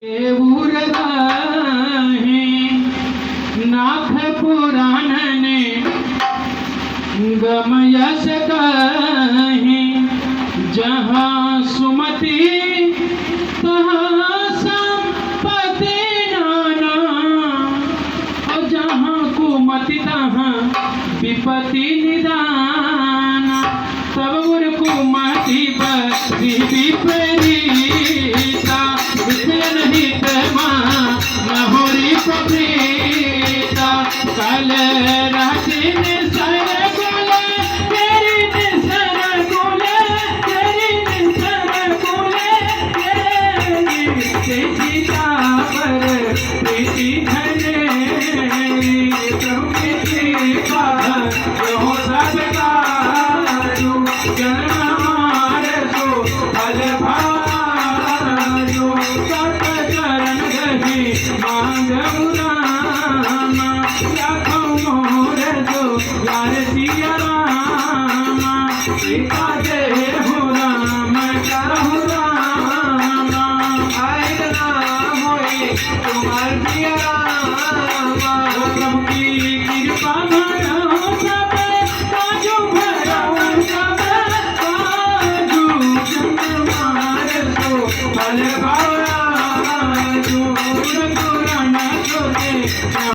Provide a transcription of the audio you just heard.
એવું રગાહે નાથ પુરાણને ગમયસ કહે જहाँ સુમતિ તहाँ સંપત્તિ નાના और जहाँ कुमति तहाँ विपत्ति निदान तब उर कुमति बसी विपरीता विषयन हित माँ नहोरी पप्रीता कल राति निसर कुले तेरी निसर कुले तेरी निसर कुले तेरी सीता पर प्रीति धने प्रभु कृपा हो सकता जन्म मारे सो फल भारो सत चरण गही मांग रामा लाखों मोर जो लाल सिया रामा सीता दे हो राम करहु रामा आए ना होए तुम्हार सिया रामा प्रभु की